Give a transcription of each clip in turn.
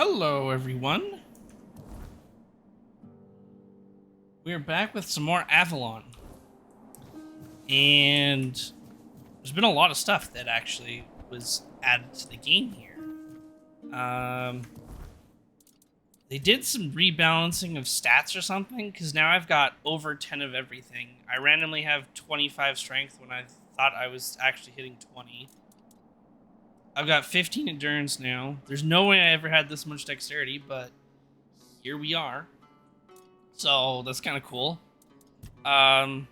Hello, everyone. We're back with some more Avalon. And there's been a lot of stuff that actually was added to the game here. They did some rebalancing of stats or something, because now I've got over 10 of everything. I randomly have 25 strength when I thought I was actually hitting 20. I've got 15 endurance now. There's no way I ever had this much dexterity, but here we are. So that's kind of cool. I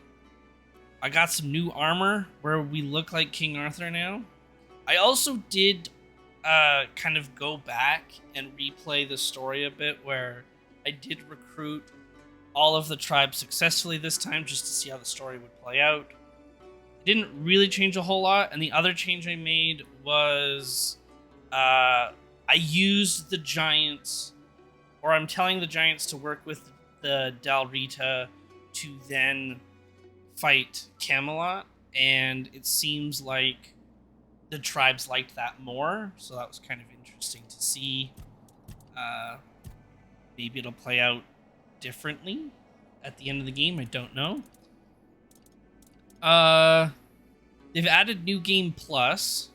got some new armor where we look like King Arthur now. I also did kind of go back and replay the story a bit where I did recruit all of the tribes successfully this time just to see how the story would play out. It didn't really change a whole lot, and the other change I made was I used the giants, or I'm telling the giants to work with the Dalrita to then fight Camelot, and it seems like the tribes liked that more, so that was kind of interesting to see. Maybe it'll play out differently at the end of the game, I don't know. They've added New Game Plus,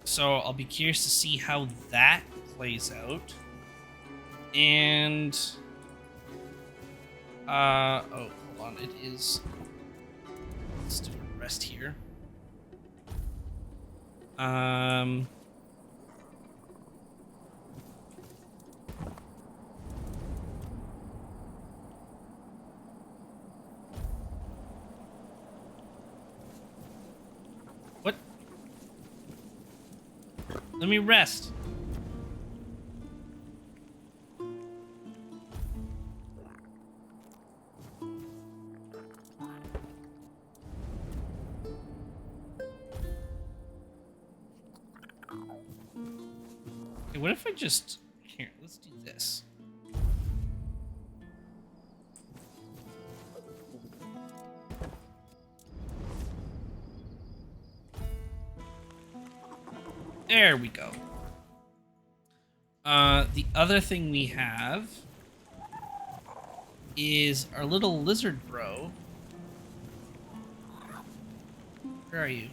so I'll be curious to see how that plays out. And oh, hold on, it is. Let's do a rest here. What? Let me rest. Okay, what if I just... Here, let's do this. There we go. The other thing we have is our little lizard bro. Where are you?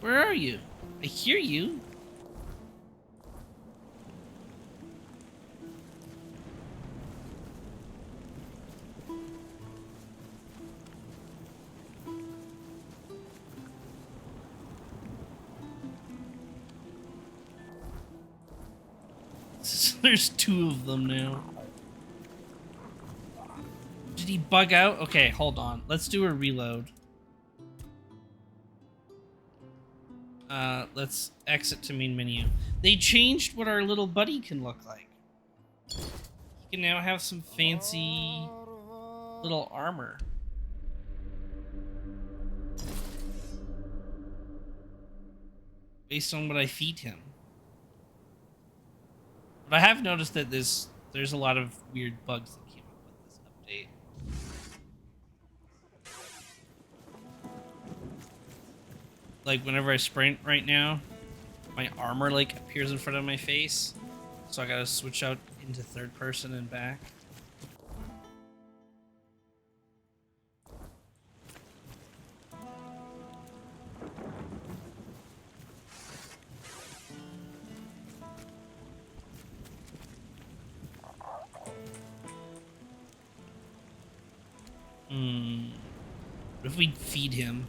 Where are you? I hear you. There's two of them now. Did he bug out? Okay, hold on. Let's do a reload. Let's exit to main menu. They changed what our little buddy can look like. He can now have some fancy little armor. Based on what I feed him. But I have noticed that there's a lot of weird bugs that came up with this update. Like whenever I sprint right now, my armor like appears in front of my face. So I gotta switch out into third person and back. What if we feed him?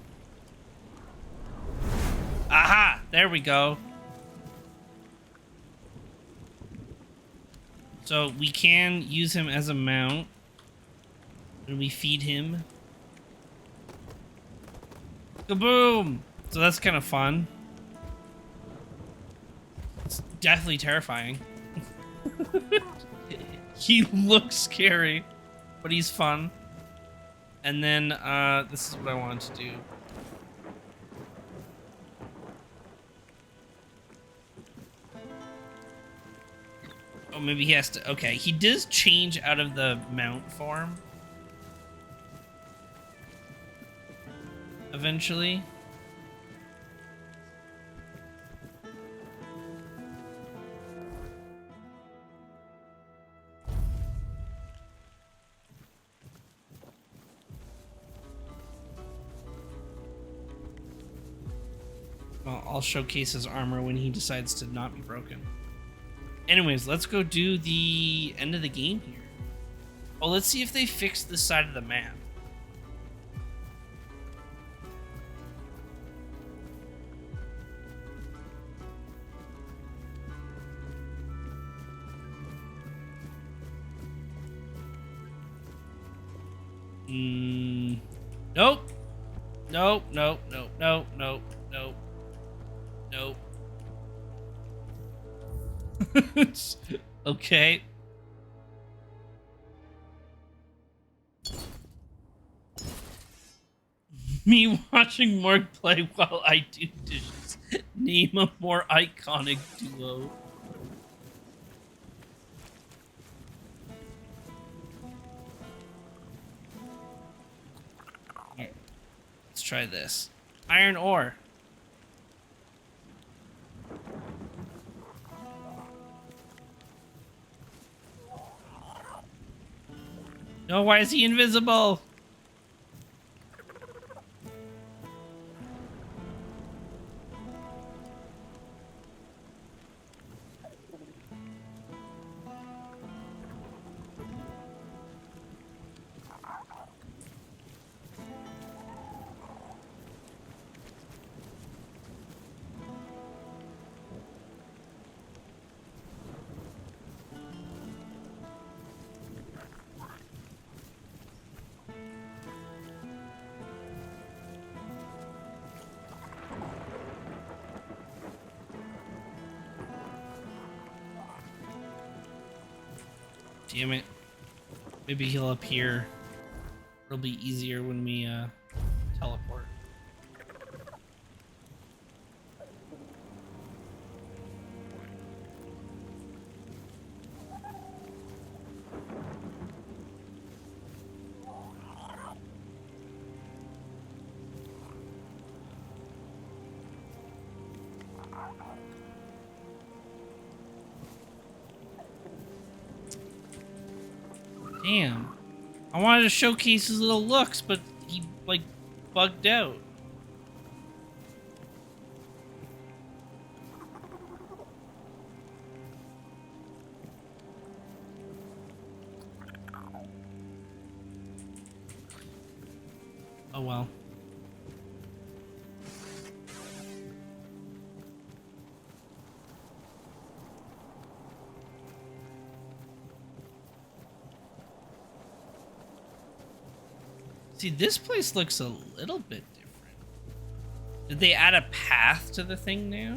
Aha! There we go. So we can use him as a mount when we feed him. Kaboom! So that's kind of fun. It's definitely terrifying. He looks scary, but he's fun. And then this is what I wanted to do. Oh, maybe he has to... Okay, he does change out of the mount form. Eventually. Well, I'll showcase his armor when he decides to not be broken. Anyways, let's go do the end of the game here. Oh, let's see if they fixed this side of the map. Nope. Nope, nope, nope, nope, nope, nope. Nope. Okay. Me watching Morg play while I do dishes. Name a more iconic duo. Here, let's try this. Iron ore. No, why is he invisible? Damn it. Maybe he'll appear. It'll be easier when we teleport. Damn. I wanted to showcase his little looks, but he, like, bugged out. Oh well. See, this place looks a little bit different. Did they add a path to the thing now?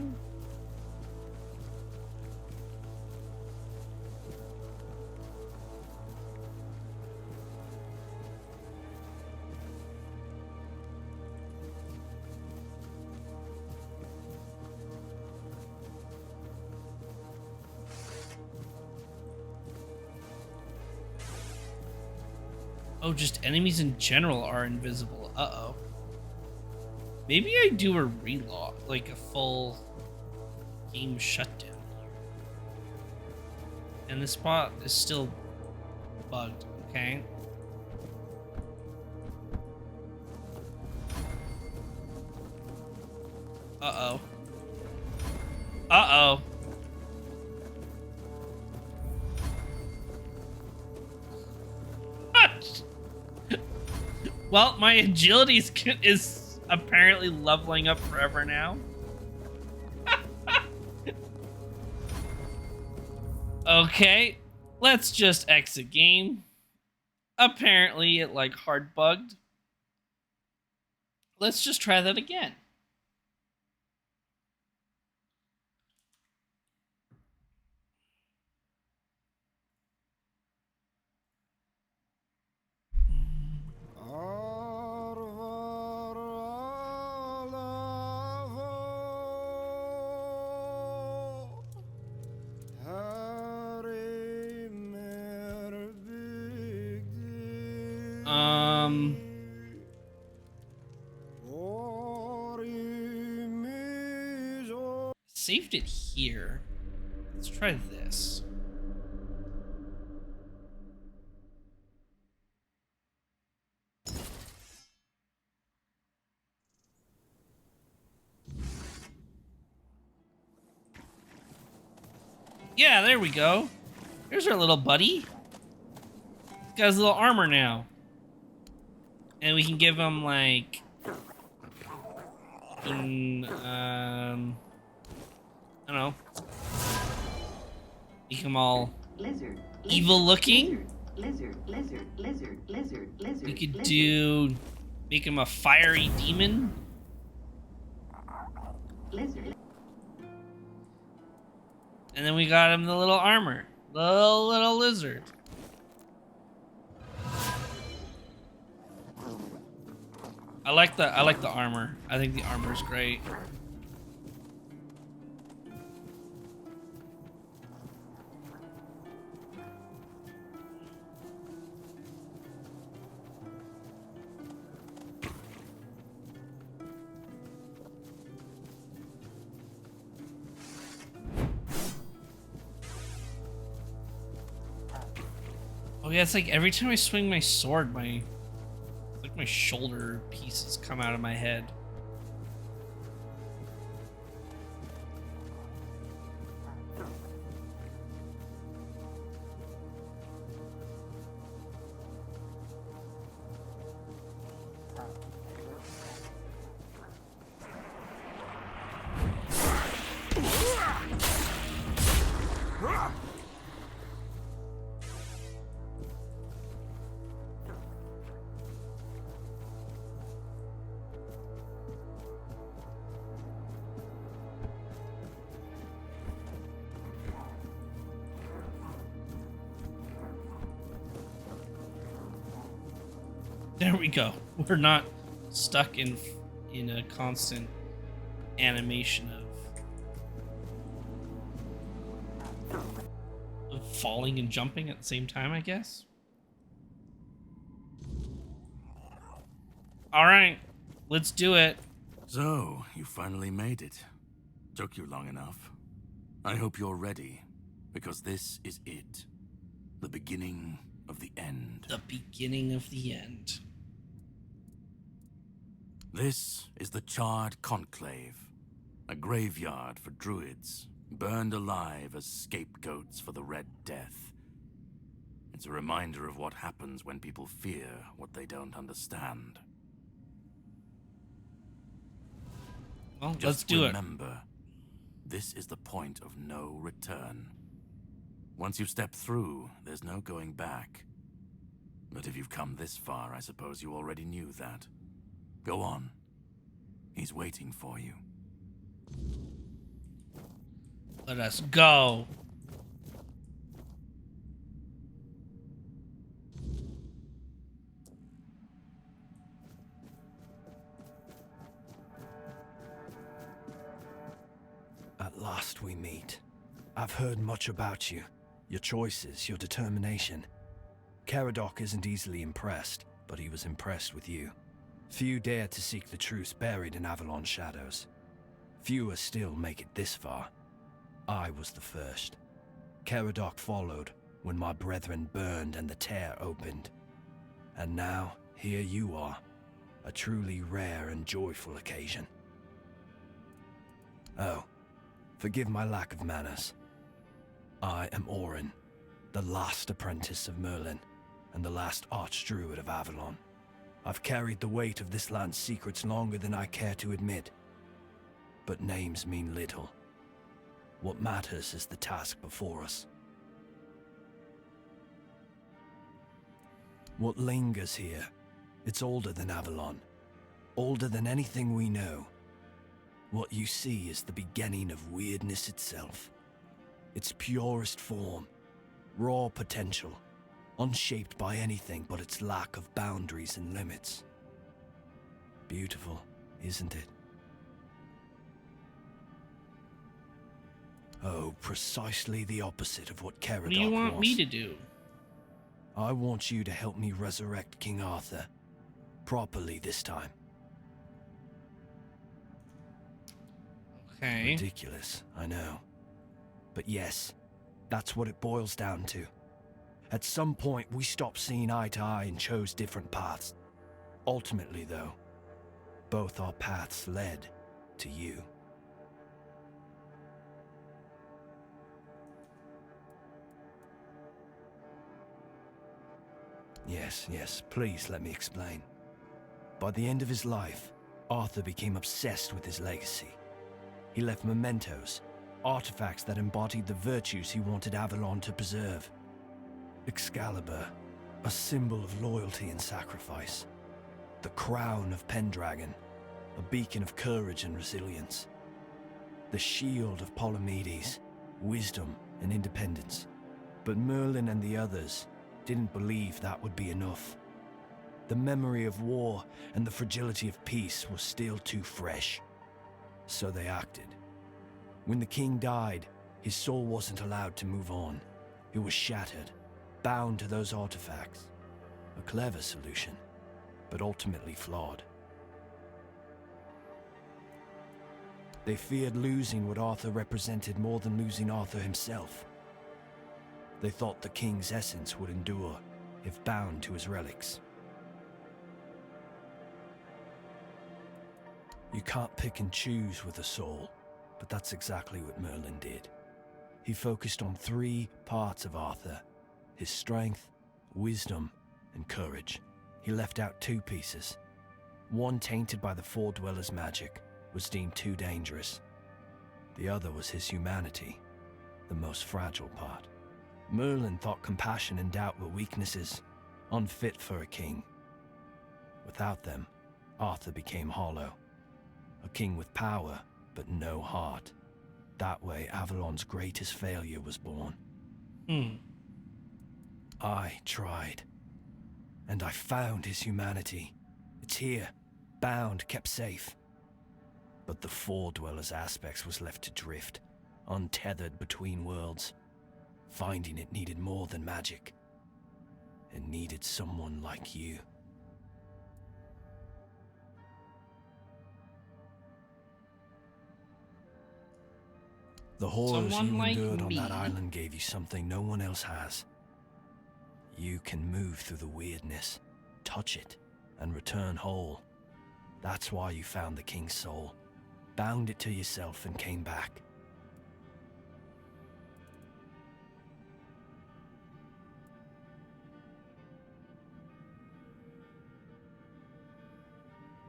Oh, just enemies in general are invisible. Uh-oh. Maybe I do a relog, like a full game shutdown here. And the spot is still bugged, okay? Uh-oh. Uh-oh. Well, my agility is apparently leveling up forever now. Okay, let's just exit game. Apparently it like hard bugged. Let's just try that again. Saved it here. Let's try this. Yeah, there we go. There's our little buddy. Got his little armor now. And we can give him, like... I don't know. Make him all evil looking. Lizard. We could do... Make him a fiery demon. Lizard. And then we got him the little armor. Little lizard. I like the armor. I think the armor's great. Oh yeah, it's like every time I swing my sword, my shoulder pieces come out of my head. There we go. We're not stuck in a constant animation of falling and jumping at the same time, I guess. All right, let's do it. So, you finally made it. Took you long enough. I hope you're ready, because this is it. The beginning of the end. The beginning of the end. This is the Charred Conclave, a graveyard for druids, burned alive as scapegoats for the Red Death. It's a reminder of what happens when people fear what they don't understand. Well, Just let's do it. remember, this is the point of no return. Once you've stepped through, there's no going back. But if you've come this far, I suppose you already knew that. Go on. He's waiting for you. Let us go. At last we meet. I've heard much about you. Your choices, your determination. Caradoc isn't easily impressed, but he was impressed with you. Few dare to seek the truth buried in Avalon shadows. Fewer still make it this far. I was the first. Caradoc followed when my brethren burned and the tear opened. And now, here you are. A truly rare and joyful occasion. Oh, forgive my lack of manners. I am Orin, the last apprentice of Merlin, and the last archdruid of Avalon. I've carried the weight of this land's secrets longer than I care to admit. But names mean little. What matters is the task before us. What lingers here, it's older than Avalon. Older than anything we know. What you see is the beginning of weirdness itself. Its purest form, raw potential, unshaped by anything but its lack of boundaries and limits. Beautiful, isn't it? Oh, precisely the opposite of what Caradoc What do you want was. me to do? I want you to help me resurrect King Arthur Properly this time. Okay. Ridiculous, I know. But yes, that's what it boils down to. At some point, we stopped seeing eye to eye and chose different paths. Ultimately, though, both our paths led to you. Yes, please let me explain. By the end of his life, Arthur became obsessed with his legacy. He left mementos, artifacts that embodied the virtues he wanted Avalon to preserve. Excalibur, a symbol of loyalty and sacrifice. The crown of Pendragon, a beacon of courage and resilience. The shield of Palamedes, wisdom and independence. But Merlin and the others didn't believe that would be enough. The memory of war and the fragility of peace was still too fresh. So they acted. When the king died, his soul wasn't allowed to move on. It was shattered, bound to those artifacts. A clever solution, but ultimately flawed. They feared losing what Arthur represented more than losing Arthur himself. They thought the king's essence would endure if bound to his relics. You can't pick and choose with a soul, but that's exactly what Merlin did. He focused on 3 parts of Arthur: his strength, wisdom, and courage. He left out 2 pieces. One, tainted by the Four Dwellers' magic, was deemed too dangerous. The other was his humanity, the most fragile part. Merlin thought compassion and doubt were weaknesses, unfit for a king. Without them, Arthur became hollow. A king with power, but no heart. That way, Avalon's greatest failure was born. I tried. And I found his humanity. It's here, bound, kept safe. But the Four Dwellers' aspects was left to drift, untethered between worlds. Finding it needed more than magic. It needed someone like you. The horrors Someone you like endured on me. that island gave you something no one else has. You can move through the weirdness, touch it, and return whole. That's why you found the king's soul, bound it to yourself, and came back.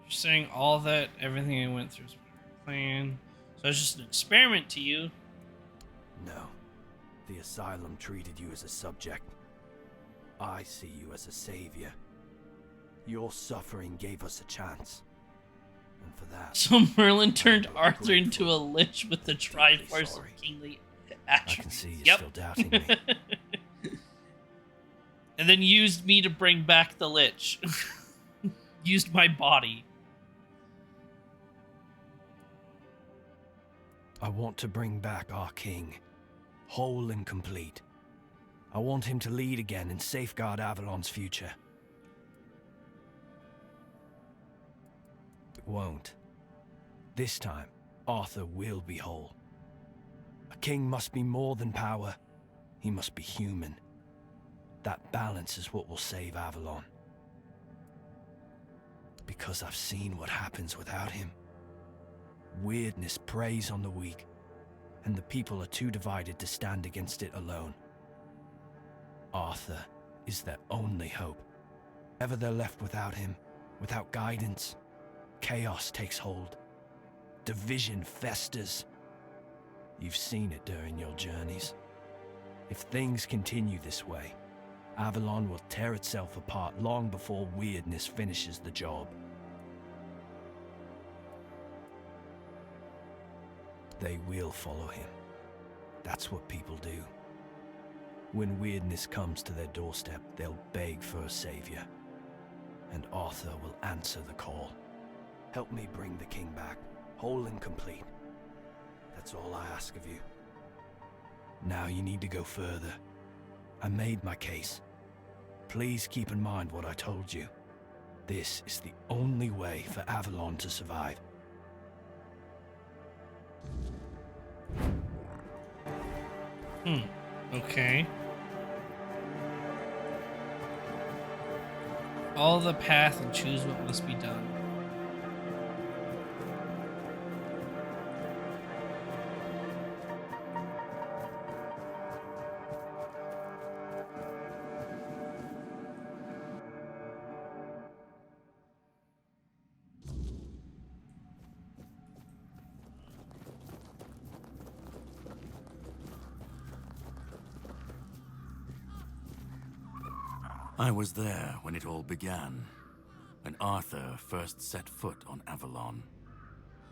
You're saying all that, everything I went through is plan. So it's just an experiment to you. No. The asylum treated you as a subject. I see you as a savior. Your suffering gave us a chance. And for that, So Merlin turned I'm Arthur grateful. into a lich with the Deeply Triforce of sorry. kingly I attributes. can see you're Yep. still doubting me. And then used me to bring back the lich. Used my body. I want to bring back our king, whole and complete. I want him to lead again and safeguard Avalon's future. It won't. This time, Arthur will be whole. A king must be more than power. He must be human. That balance is what will save Avalon. Because I've seen what happens without him. Weirdness preys on the weak, and the people are too divided to stand against it alone. Arthur is their only hope. Ever they're left without him, without guidance, chaos takes hold. Division festers. You've seen it during your journeys. If things continue this way, Avalon will tear itself apart long before weirdness finishes the job. They will follow him. That's what people do. When weirdness comes to their doorstep, they'll beg for a savior. And Arthur will answer the call. Help me bring the king back, whole and complete. That's all I ask of you. Now you need to go further. I made my case. Please keep in mind what I told you. This is the only way for Avalon to survive. Okay. Follow the path and choose what must be done. I was there when it all began, when Arthur first set foot on Avalon.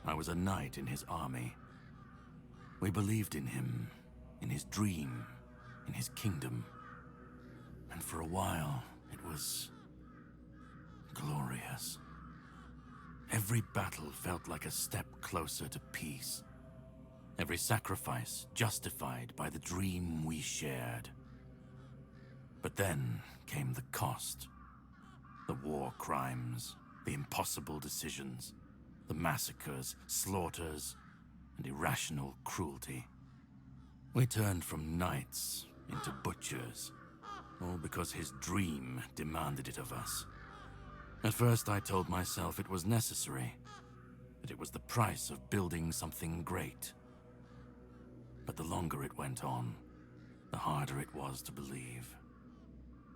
I was a knight in his army. We believed in him, in his dream, in his kingdom. And for a while, it was glorious. Every battle felt like a step closer to peace. Every sacrifice justified by the dream we shared. But then came the cost. The war crimes, the impossible decisions, the massacres, slaughters, and irrational cruelty. We turned from knights into butchers, all because his dream demanded it of us. At first I told myself it was necessary, that it was the price of building something great. But the longer it went on, the harder it was to believe.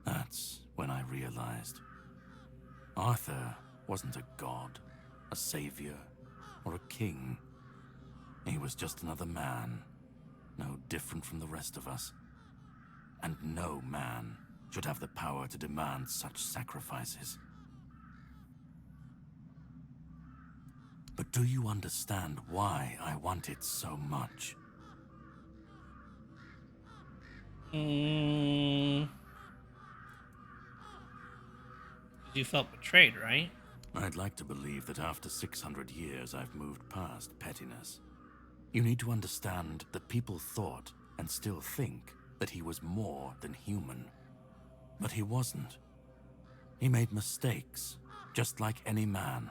That's when I realized Arthur wasn't a god, a savior, or a king. He was just another man, no different from the rest of us. And no man should have the power to demand such sacrifices. But do you understand why I want it so much? You felt betrayed, right? I'd like to believe that after 600 years I've moved past pettiness. You need to understand that people thought, and still think, that he was more than human. But he wasn't. He made mistakes, just like any man.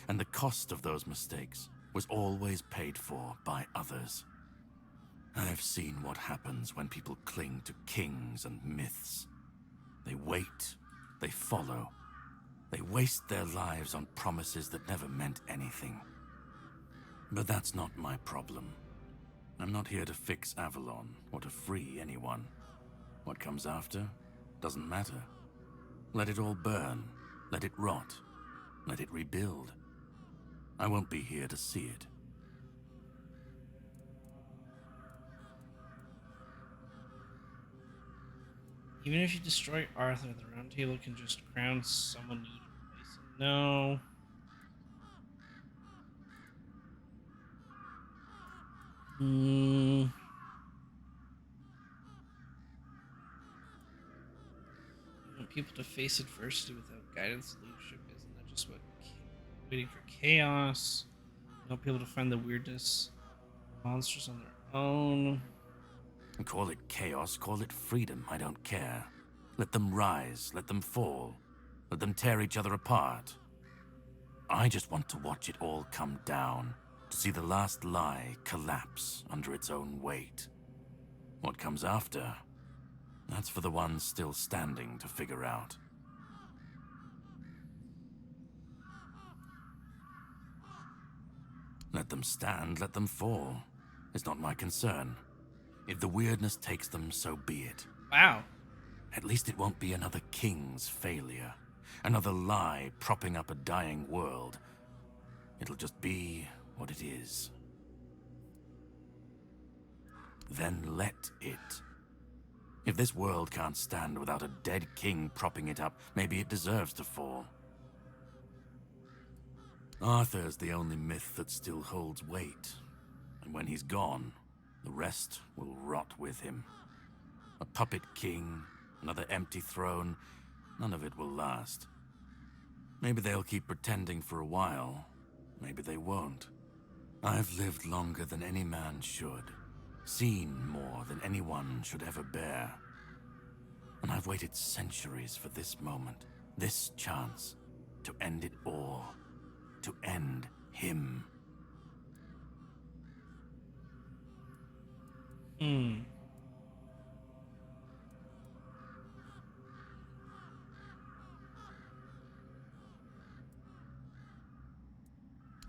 And the cost of those mistakes was always paid for by others. I've seen what happens when people cling to kings and myths. They wait, they follow, they waste their lives on promises that never meant anything. But that's not my problem. I'm not here to fix Avalon or to free anyone. What comes after doesn't matter. Let it all burn, let it rot, let it rebuild. I won't be here to see it. Even if you destroy Arthur, the Round Table can just crown someone new to replace him. No. You want people to face adversity without guidance and leadership. Isn't that just what waiting for chaos? You want people to find the weirdness monsters on their own. Call it chaos, call it freedom, I don't care. Let them rise, let them fall. Let them tear each other apart. I just want to watch it all come down, to see the last lie collapse under its own weight. What comes after? That's for the ones still standing to figure out. Let them stand, let them fall. It's not my concern. If the weirdness takes them, so be it. Wow. At least it won't be another king's failure. Another lie propping up a dying world. It'll just be what it is. Then let it. If this world can't stand without a dead king propping it up, maybe it deserves to fall. Arthur's the only myth that still holds weight. And when he's gone, the rest will rot with him. A puppet king, another empty throne, none of it will last. Maybe they'll keep pretending for a while. Maybe they won't. I've lived longer than any man should. Seen more than anyone should ever bear. And I've waited centuries for this moment, this chance. to end it all. To end him.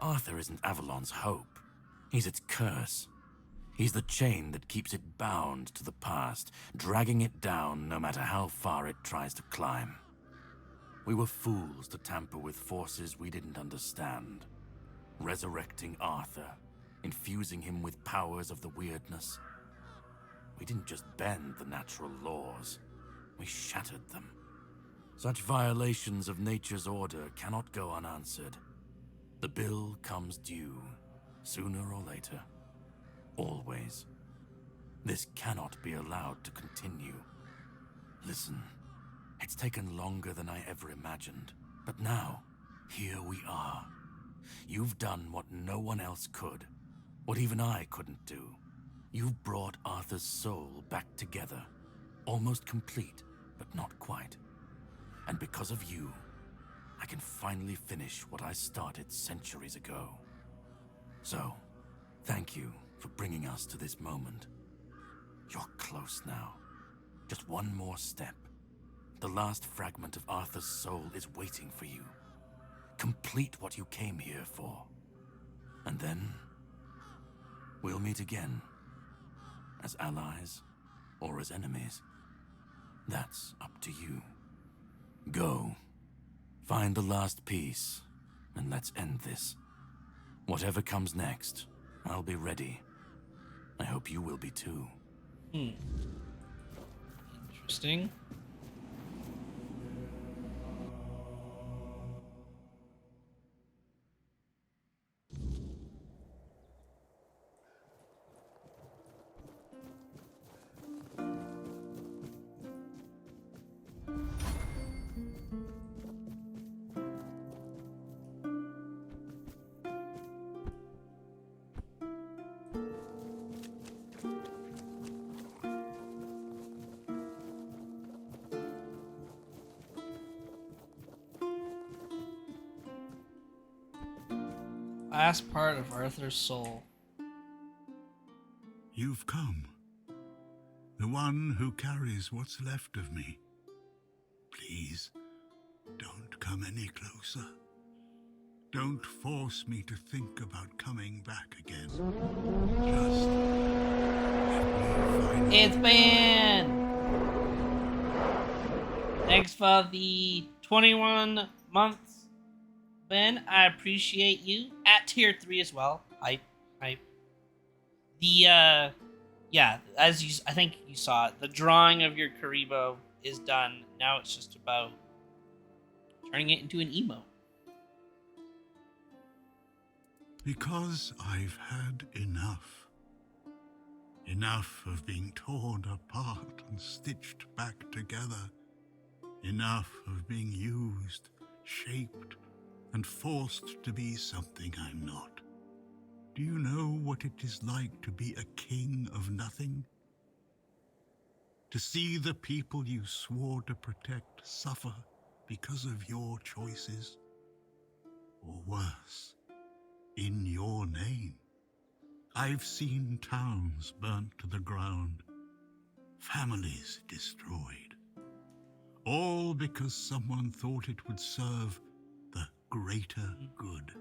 Arthur isn't Avalon's hope. He's its curse. He's the chain that keeps it bound to the past, dragging it down no matter how far it tries to climb. We were fools to tamper with forces we didn't understand. Resurrecting Arthur, infusing him with powers of the weirdness. We didn't just bend the natural laws, we shattered them. Such violations of nature's order cannot go unanswered. The bill comes due, sooner or later. Always. This cannot be allowed to continue. Listen, it's taken longer than I ever imagined, but now, here we are. You've done what no one else could, what even I couldn't do. You've brought Arthur's soul back together, almost complete, but not quite. And because of you, I can finally finish what I started centuries ago. So, thank you for bringing us to this moment. You're close now. Just one more step. The last fragment of Arthur's soul is waiting for you. Complete what you came here for. And then, we'll meet again. As allies, or as enemies. That's up to you. Go. Find the last piece, and let's end this. Whatever comes next, I'll be ready. I hope you will be too. Interesting. Last part of Arthur's soul. You've come. The one who carries what's left of me. Please, don't come any closer. Don't force me to think about coming back again. Just let me find It's Ben! Thanks for the 21 months, Ben. I appreciate you. At tier 3 as well. I yeah, as you, I think you saw it, the drawing of your Karibo is done. Now it's just about turning it into an emote. Because I've had enough. Enough of being torn apart and stitched back together. Enough of being used, shaped, and forced to be something I'm not. Do you know what it is like to be a king of nothing? To see the people you swore to protect suffer because of your choices? Or worse, in your name. I've seen towns burnt to the ground, families destroyed, all because someone thought it would serve the greater good.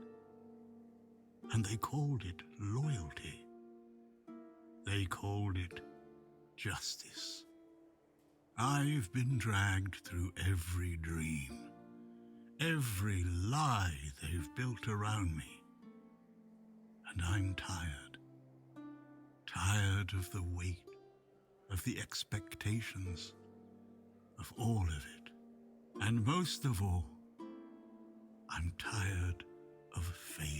And they called it loyalty. They called it justice. I've been dragged through every dream, every lie they've built around me. And I'm tired. Tired of the weight, of the expectations, of all of it. And most of all, I'm tired of failing.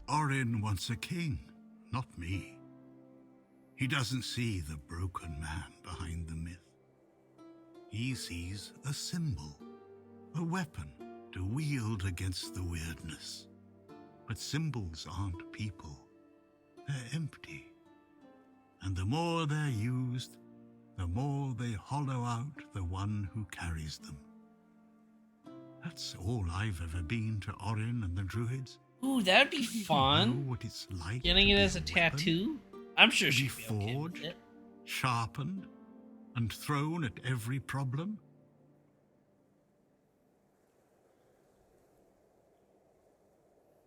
Orin wants a king, not me. He doesn't see the broken man behind the myth. He sees a symbol, a weapon to wield against the weirdness. But symbols aren't people. They're empty. And the more they're used, the more they hollow out the one who carries them. That's all I've ever been to Orin and the Druids. Ooh, that'd be Don't you know fun. what it's like Getting to it be as a weapon, tattoo? I'm sure to be she'd be okay with forged, it. sharpened, and thrown at every problem?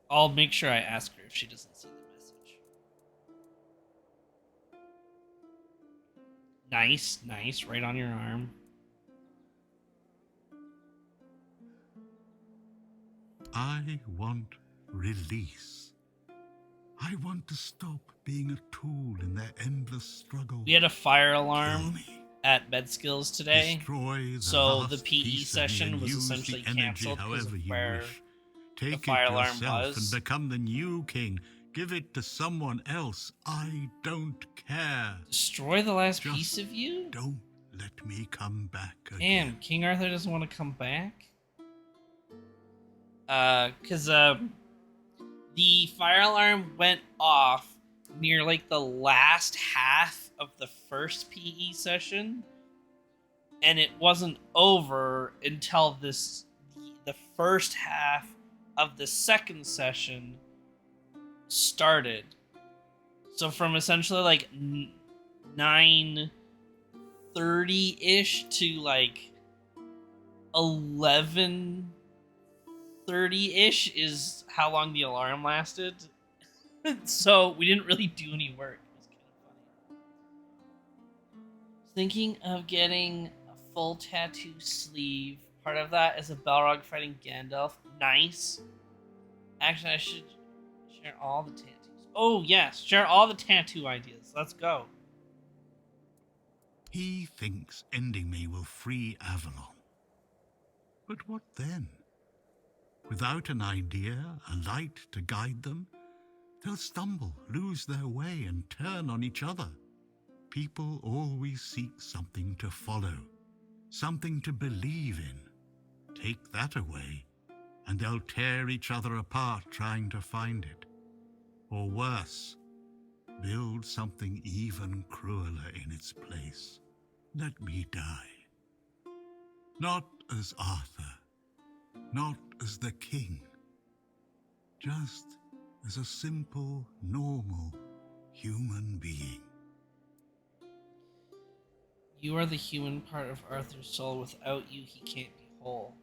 I'll make sure I ask her if she doesn't see the message. Nice, nice. Right on your arm. I want release. I want to stop being a tool in their endless struggle. We had a fire Kill alarm me. at Med Skills today. Destroy the So last the PE piece of me session and was use essentially the energy canceled because however of you where wish. Take fire it alarm yourself was. and become the new king. Give it to someone else. I don't care. destroy the last Just piece of you? Don't let me come back Damn, again. King Arthur doesn't want to come back? Because the fire alarm went off near like the last half of the first PE session, and it wasn't over until the first half of the second session started. So from essentially like 9:30 ish to like 11:30 ish is how long the alarm lasted. So we didn't really do any work. It was kind of funny. Thinking of getting a full tattoo sleeve. Part of that is a Balrog fighting Gandalf. Nice. Actually, I should share all the tattoos. Oh yes, share all the tattoo ideas. Let's go. He thinks ending me will free Avalon. But what then? Without an idea, a light to guide them, they'll stumble, lose their way, and turn on each other. People always seek something to follow, something to believe in. Take that away, and they'll tear each other apart trying to find it. Or worse, build something even crueler in its place. Let me die. Not as Arthur, not as the king, just as a simple, normal human being. You are the human part of Arthur's soul. Without you, he can't be whole.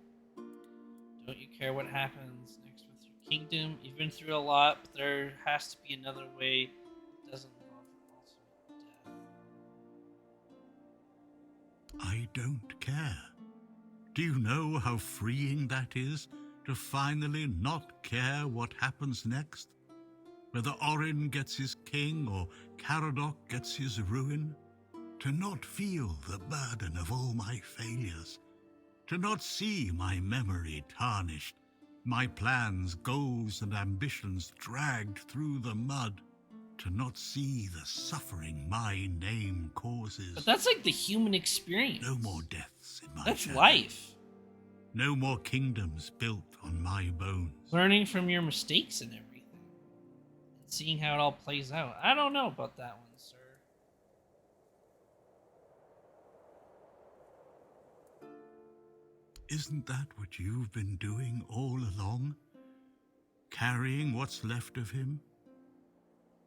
Don't you care what happens next with your kingdom? You've been through a lot, but there has to be another way that doesn't involve ultimate death. I don't care. Do you know how freeing that is, to finally not care what happens next? Whether Orin gets his king or Caradoc gets his ruin? To not feel the burden of all my failures? To not see my memory tarnished, my plans, goals, and ambitions dragged through the mud? To not see the suffering my name causes? But that's like the human experience. No more deaths in my That's shadow. life. No more kingdoms built on my bones. Learning from your mistakes and everything. And seeing how it all plays out. I don't know about that one, sir. Isn't that what you've been doing all along? Carrying what's left of him?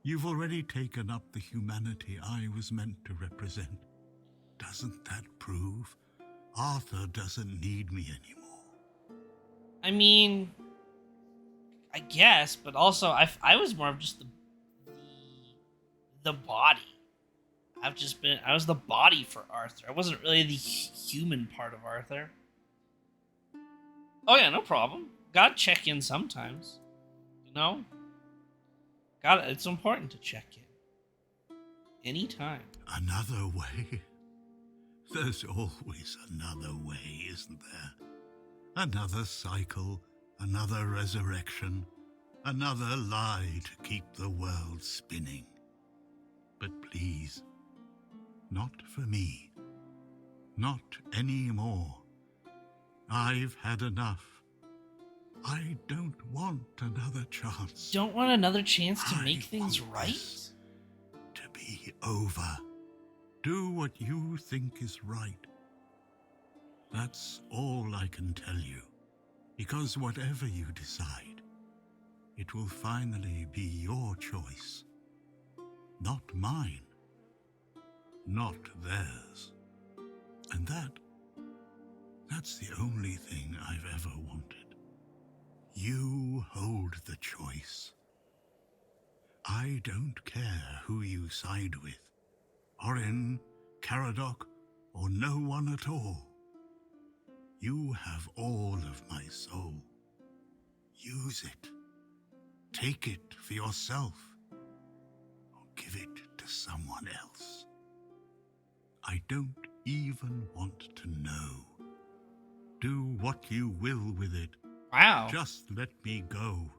You've already taken up the humanity I was meant to represent. Doesn't that prove Arthur doesn't need me anymore? I mean, I guess, but also I was more of just the body. I was the body for Arthur. I wasn't really the human part of Arthur. Oh yeah, no problem. Gotta check in sometimes. You know? It's important to check in. Anytime. Another way? There's always another way, isn't there? Another cycle, another resurrection, another lie to keep the world spinning. But please, not for me. Not anymore. I've had enough. I don't want another chance. Don't want another chance to I make things want right? this to be over. Do what you think is right. That's all I can tell you, because whatever you decide, it will finally be your choice, not mine, not theirs. And that's the only thing I've ever wanted. You hold the choice. I don't care who you side with, Orin, Caradoc, or no one at all. You have all of my soul. Use it. Take it for yourself, or give it to someone else. I don't even want to know. Do what you will with it. Wow. Just let me go.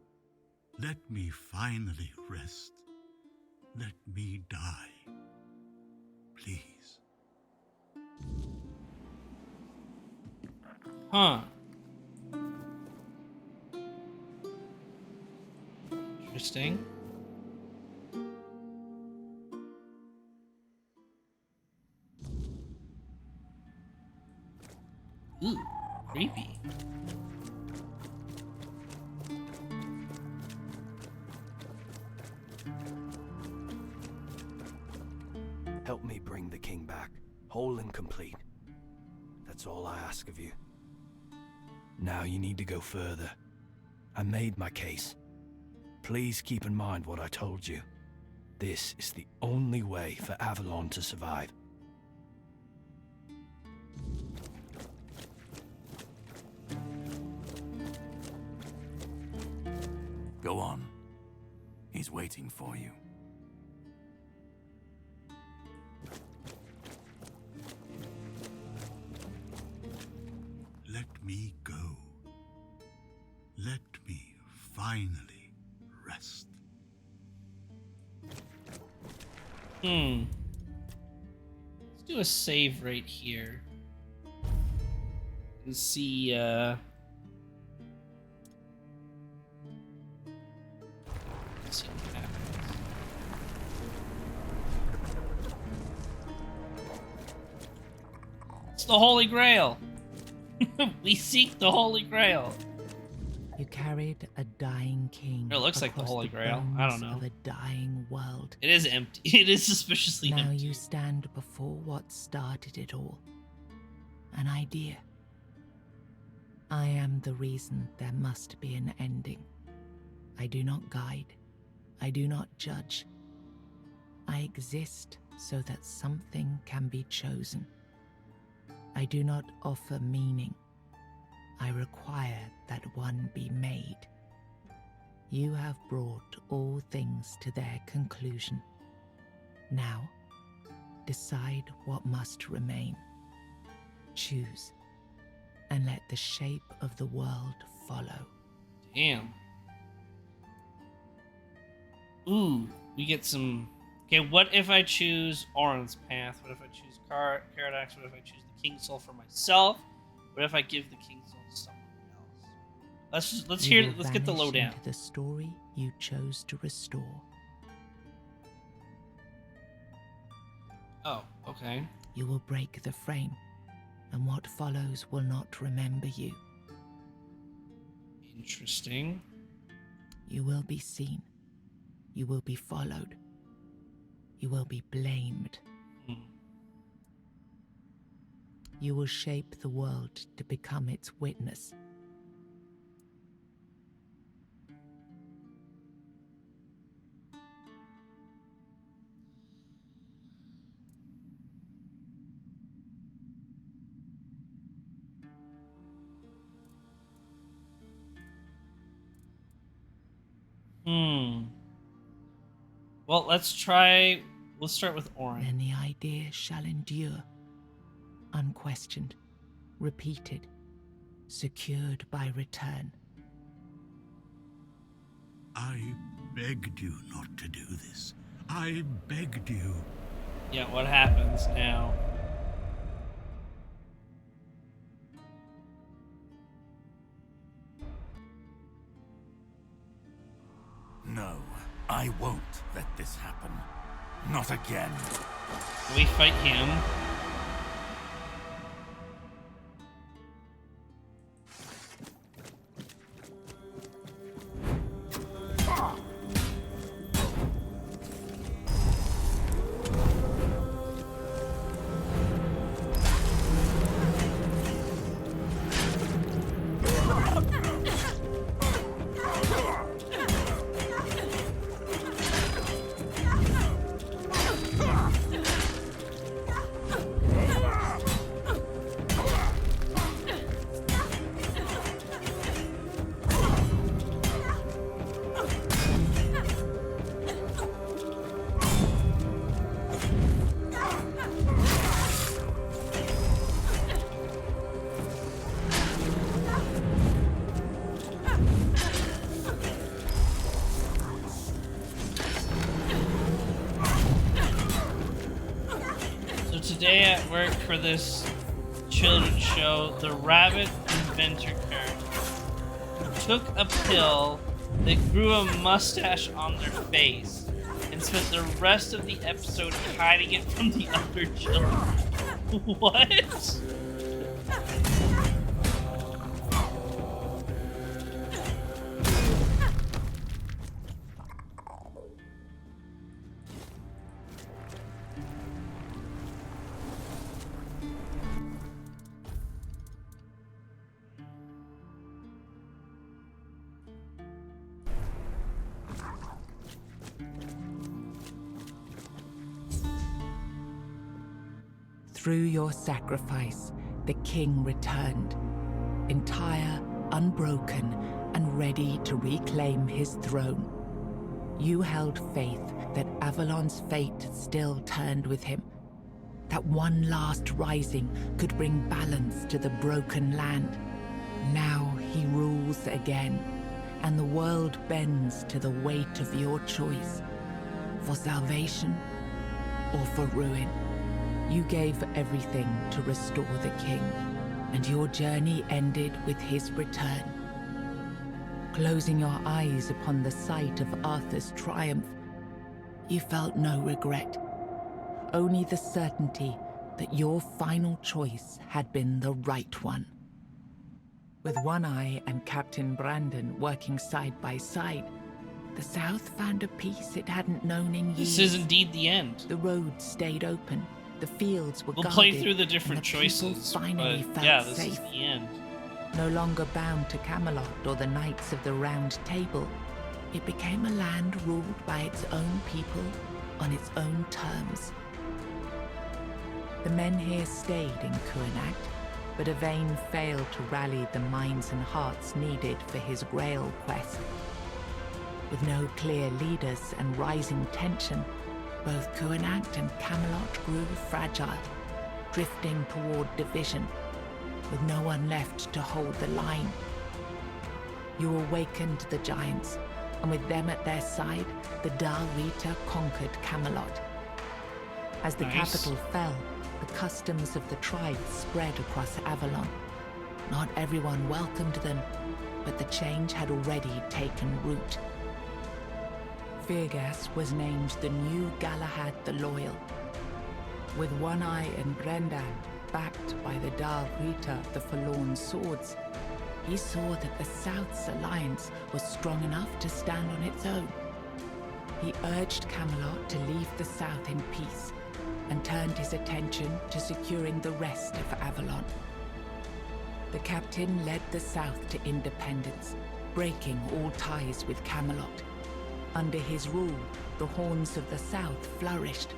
Let me finally rest. Let me die. Please. Huh. Interesting. Ooh, creepy. Help me bring the king back, whole and complete. That's all I ask of you. Now you need to go further. I made my case. Please keep in mind what I told you. This is the only way for Avalon to survive. Go on. He's waiting for you. Let me go. Let me finally rest. Let's do a save right here. And see, let's see what happens. It's the Holy Grail! We seek the Holy Grail! You carried a dying king. It looks like the across Holy Grail. I don't bones know. Of a dying world. It is empty. It is suspiciously Now empty. you stand before what started it all. An idea. I am the reason there must be an ending. I do not guide. I do not judge. I exist so that something can be chosen. I do not offer meaning. I require that one be made. You have brought all things to their conclusion. Now, decide what must remain. Choose, and let the shape of the world follow. Damn. Ooh, we get some... Okay, what if I choose Orin's path? What if I choose Caradox? What if I choose the King Soul for myself? What if I give the King Soul to someone else? Let's You hear. will Let's get the vanish lowdown. into the story you chose to restore. Oh, okay. You will break the frame, and what follows will not remember you. Interesting. You will be seen. You will be followed. You will be blamed. Hmm. You will shape the world to become its witness. Well, let's try. Let's start with Orin. Then the idea shall endure, unquestioned, repeated, secured by return. I begged you not to do this. I begged you. Yeah, what happens now? No, I won't let this happen. Not again. We fight him. Today at work for this children's show, the rabbit inventor character took a pill that grew a mustache on their face and spent the rest of the episode hiding it from the other children. What? Through your sacrifice, the king returned, entire, unbroken, and ready to reclaim his throne. You held faith that Avalon's fate still turned with him, that one last rising could bring balance to the broken land. Now he rules again, and the world bends to the weight of your choice, for salvation or for ruin. You gave everything to restore the king, and your journey ended with his return. Closing your eyes upon the sight of Arthur's triumph, you felt no regret, only the certainty that your final choice had been the right one. With One Eye and Captain Brandon working side by side, the South found a peace it hadn't known in years. This is indeed the end. The roads stayed open. The fields were We'll guarded, play through the and different people choices, finally but felt yeah, this safe. is the end. No longer bound to Camelot or the Knights of the Round Table, it became a land ruled by its own people on its own terms. The men here stayed in Kuanacht, but Yvain failed to rally the minds and hearts needed for his Grail quest. With no clear leaders and rising tension, both Kuanacht and Camelot grew fragile, drifting toward division, with no one left to hold the line. You awakened the giants, and with them at their side, the Dal Rita conquered Camelot. As the capital fell, the customs of the tribes spread across Avalon. Not everyone welcomed them, but the change had already taken root. Firgas was named the new Galahad the Loyal. With One Eye and Brendan backed by the Dal Rita the Forlorn Swords, he saw that the South's alliance was strong enough to stand on its own. He urged Camelot to leave the South in peace and turned his attention to securing the rest of Avalon. The captain led the South to independence, breaking all ties with Camelot. Under his rule, the Horns of the South flourished.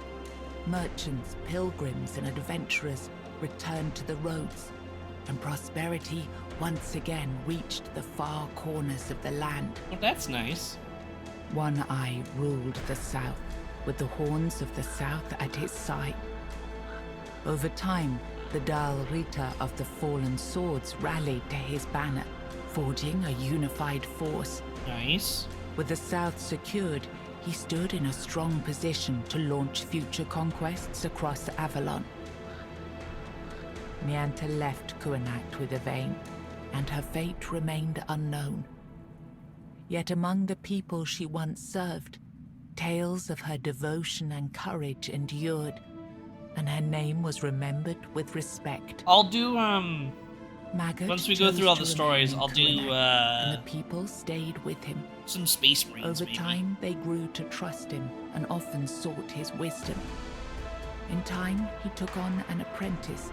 Merchants, pilgrims, and adventurers returned to the roads, and prosperity once again reached the far corners of the land. Well, that's nice. One Eye ruled the South, with the Horns of the South at his side. Over time, the Dal Rita of the Fallen Swords rallied to his banner, forging a unified force. Nice. With the South secured, he stood in a strong position to launch future conquests across Avalon. Nianta left Kuanacht with Yvain, and her fate remained unknown. Yet among the people she once served, Tales of her devotion and courage endured, and her name was remembered with respect. I'll do Maggot once we go through all the chose to stories, remain I'll in do Korinak, and the people stayed with him. some Space Marines. Over maybe. time, they grew to trust him and often sought his wisdom. In time, he took on an apprentice,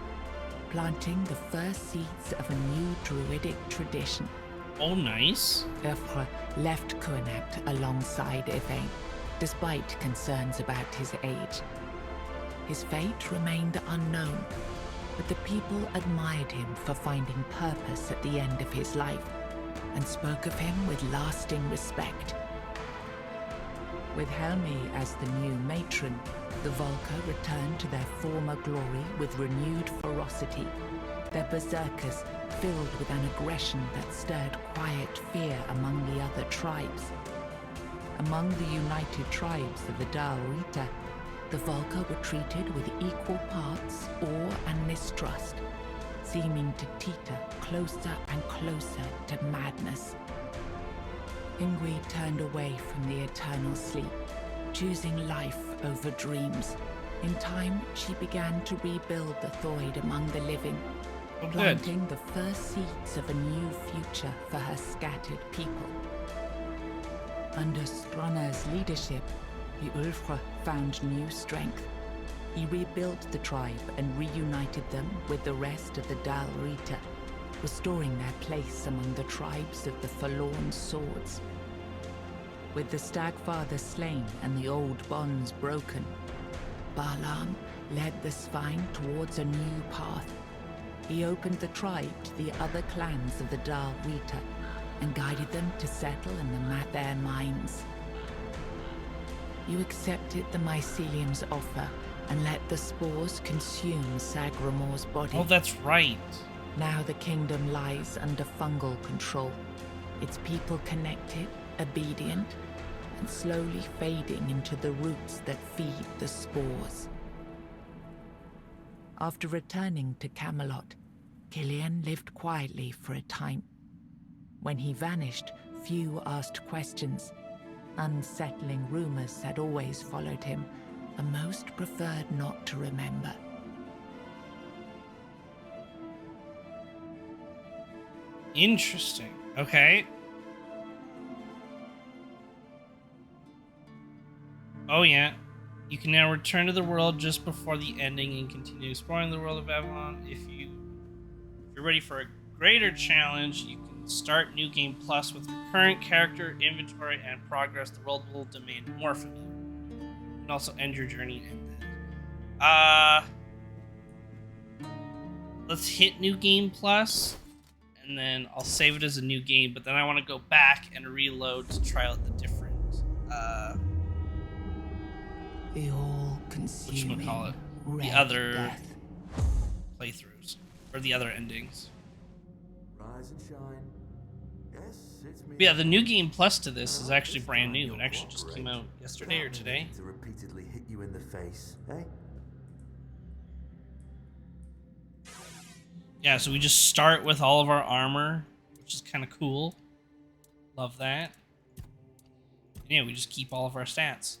planting the first seeds of a new druidic tradition. Oh, nice. Eufre left Korinak alongside Yvain, despite concerns about his age. His fate remained unknown, but the people admired him for finding purpose at the end of his life and spoke of him with lasting respect. With Helmi as the new matron, the Volca returned to their former glory with renewed ferocity, their berserkers filled with an aggression that stirred quiet fear among the other tribes. Among the united tribes of the Daorita, the Volca were treated with equal parts awe and mistrust, seeming to teeter closer and closer to madness. Ingrid turned away from the eternal sleep, choosing life over dreams. In time, she began to rebuild the Thoid among the living, Oh, good. planting the first seeds of a new future for her scattered people. Under Strana's leadership, the Ulfra found new strength. He rebuilt the tribe and reunited them with the rest of the Dalrita, restoring their place among the tribes of the Forlorn Swords. With the Stagfather slain and the old bonds broken, Balaam led the Svine towards a new path. He opened the tribe to the other clans of the Dalrita and guided them to settle in the Mather mines. You accepted the mycelium's offer and let the spores consume Sagramor's body. Oh, that's right. Now the kingdom lies under fungal control, its people connected, obedient, and slowly fading into the roots that feed the spores. After returning to Camelot, Killian lived quietly for a time. When he vanished, few asked questions. Unsettling rumors had always followed him, and most preferred not to remember. Interesting. Okay. Oh yeah. You can now return to the world just before the ending and continue exploring the world of Avalon. If you're ready for a greater challenge, you can start New Game Plus with your current character, inventory, and progress. The world will demand more from you. You can also end your journey and let's hit New Game Plus, and then I'll save it as a new game, but then I want to go back and reload to try out the different The all-consuming whatchamacallit, the red other death. playthroughs, or the other endings. Rise and shine. Yes, it's me. But yeah, the New Game Plus to this is actually brand new. It actually just came out yesterday or Without today. needing to repeatedly hit you in the face, eh? Yeah, so we just start with all of our armor, which is kind of cool. Love that. And yeah, we just keep all of our stats.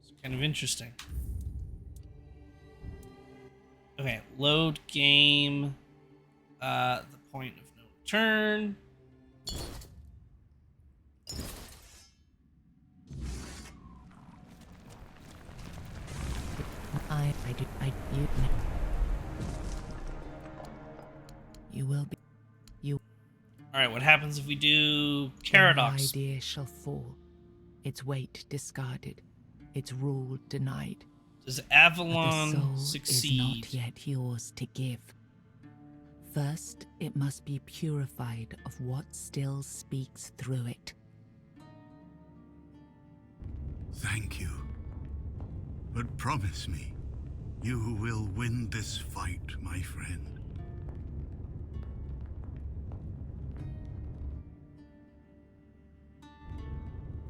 It's kind of interesting. Okay, load game. The point of no return. You will be. You. All right, what happens if we do The Caradox? idea shall fall, its weight discarded, its rule denied. Does But the Avalon soul is succeed? not yet yours to give. First, it must be purified of what still speaks through it. Thank you. But promise me, you will win this fight, my friend.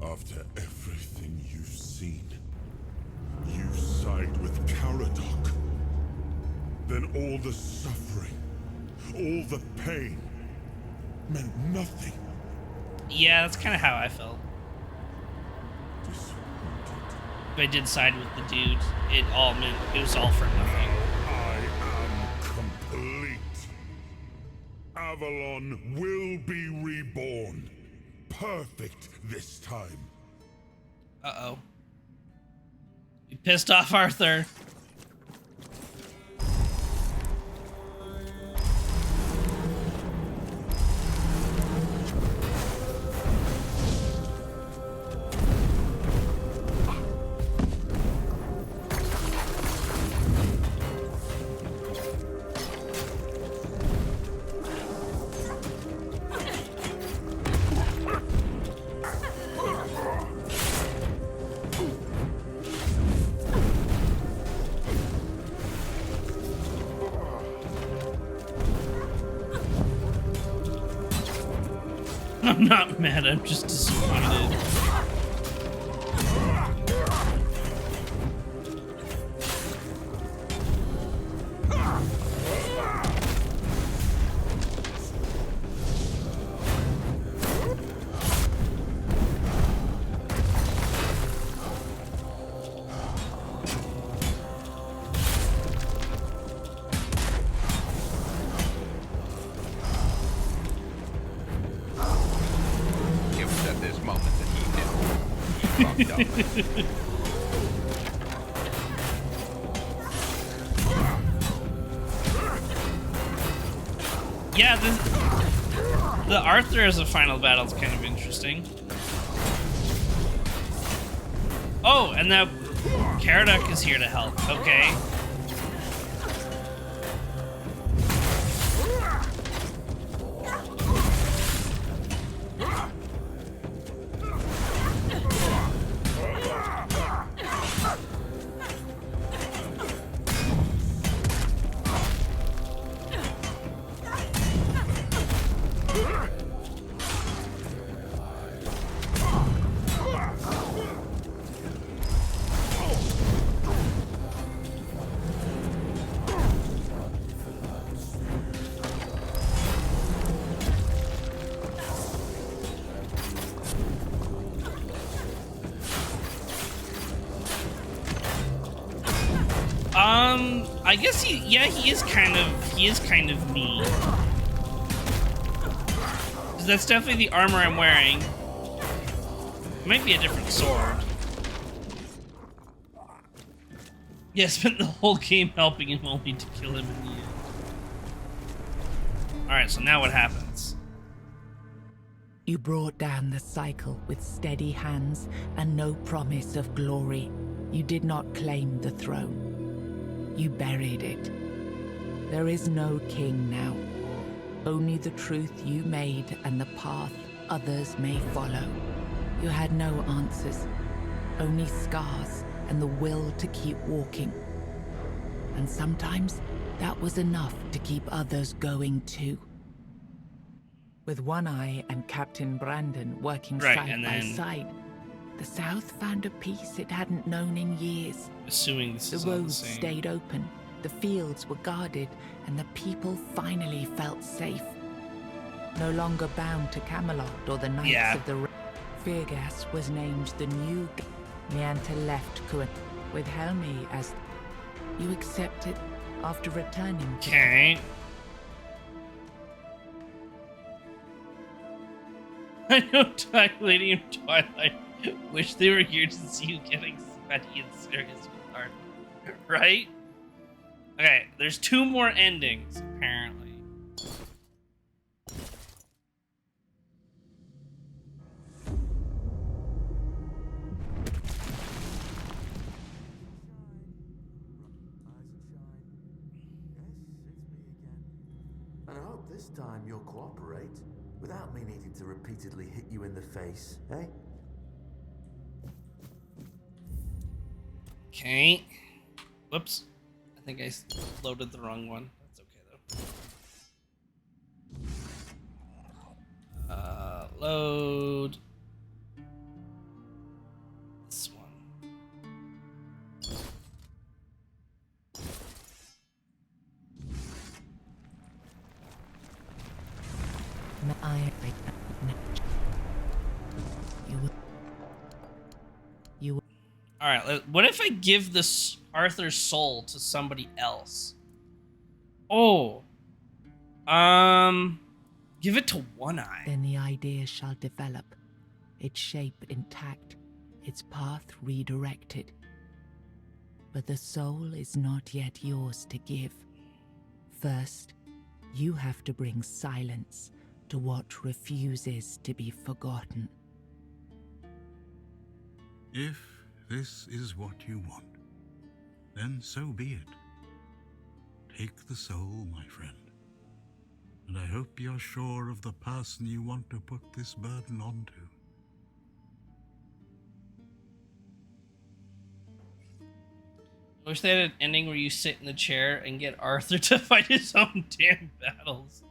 After everything you've seen, you side with Caradoc. Then all the suffering, all the pain, meant nothing. Yeah, that's kind of how I felt. I did side with the dude, it was all for nothing. I am complete. Avalon will be reborn. Perfect this time. Uh-oh. You pissed off Arthur. I'm not mad, I'm just disappointed. It was at this moment that he knew. He fucked up. Yeah, the Arthur as a final battle is kind of interesting. Oh, and that Caradoc is here to help. Okay. I guess he is kind of me. 'Cause that's definitely the armor I'm wearing. It might be a different sword. Yeah, I spent the whole game helping him only to kill him in the end. Alright, so now what happens? You brought down the cycle with steady hands and no promise of glory. You did not claim the throne. You buried it. There is no king now. Only the truth you made and the path others may follow. You had no answers, only scars and the will to keep walking. And sometimes that was enough to keep others going too. With One Eye and Captain Brandon working side by side, the South found a peace it hadn't known in years. Assuming this The is all the roads same. stayed open, the fields were guarded, and the people finally felt safe. No longer bound to Camelot or the Knights of the Feargas was named the new Meanta left Kuan with Helmi as you accepted after returning to Okay. I know Lady of Twilight wish they were here to see you getting sweaty and serious with Arthur. Right? Okay, there's 2 more endings, apparently. And I hope this time you'll cooperate, without me needing to repeatedly hit you in the face, eh? Okay. Whoops. I think I loaded the wrong one. That's okay, though. Load. This one. All right. What if I give this Arthur's soul to somebody else? Oh. Give it to One Eye. Then the idea shall develop, its shape intact, its path redirected. But the soul is not yet yours to give. First, you have to bring silence to what refuses to be forgotten. If this is what you want, then so be it. Take the soul, my friend. And I hope you're sure of the person you want to put this burden onto. I wish they had an ending where you sit in the chair and get Arthur to fight his own damn battles.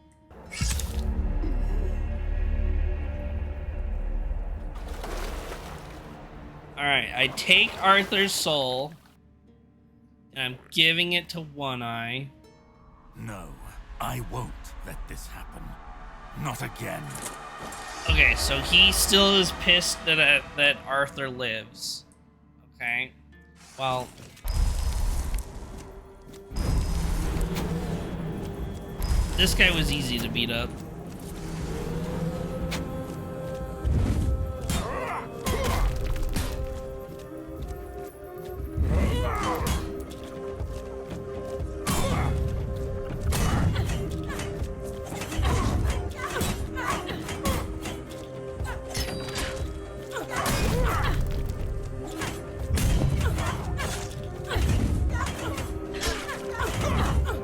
Alright, I take Arthur's soul, and I'm giving it to One Eye. No, I won't let this happen. Not again. Okay, so he still is pissed that Arthur lives. Okay, well... This guy was easy to beat up.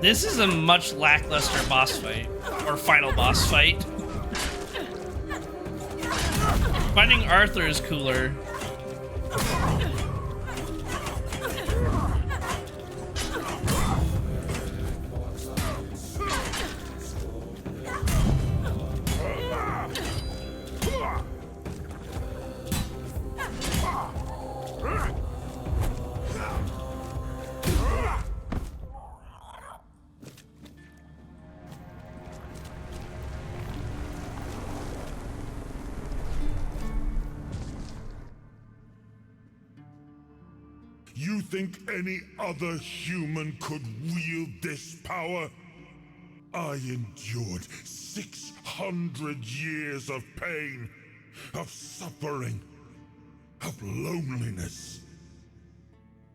This is a much lackluster boss fight, or final boss fight. Fighting Arthur is cooler. You think any other human could wield this power? I endured 600 years of pain, of suffering, of loneliness.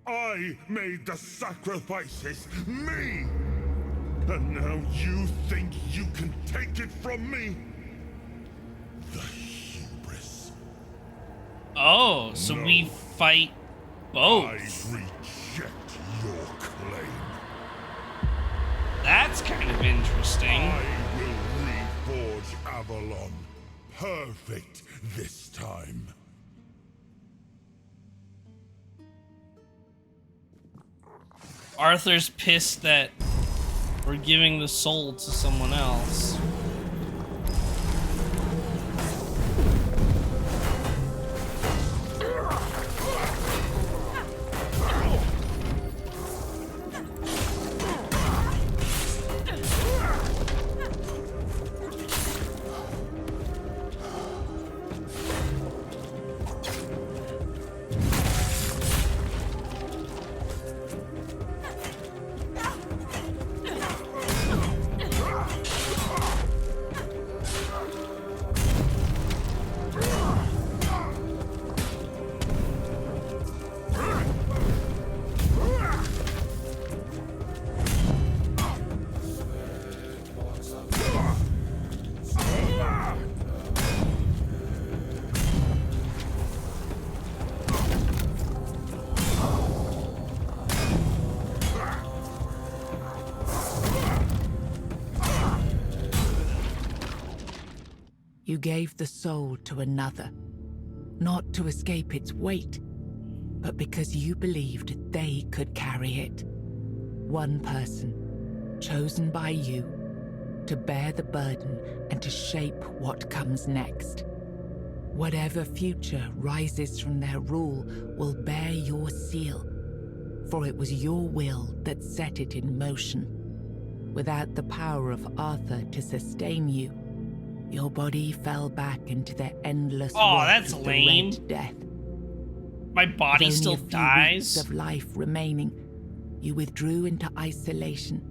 I made the sacrifices, me! And now you think you can take it from me? The hubris. Oh, so No. we fight both. I reject your claim. That's kind of interesting. I will reforge Avalon. Perfect this time. Arthur's pissed that we're giving the soul to someone else. You gave the soul to another, not to escape its weight, but because you believed they could carry it. One person, chosen by you, to bear the burden and to shape what comes next. Whatever future rises from their rule will bear your seal, for it was your will that set it in motion. Without the power of Arthur to sustain you, your body fell back into the endless Oh, world that's of the lame. Red Death. My body With still only a few dies? weeks of life remaining, you withdrew into isolation,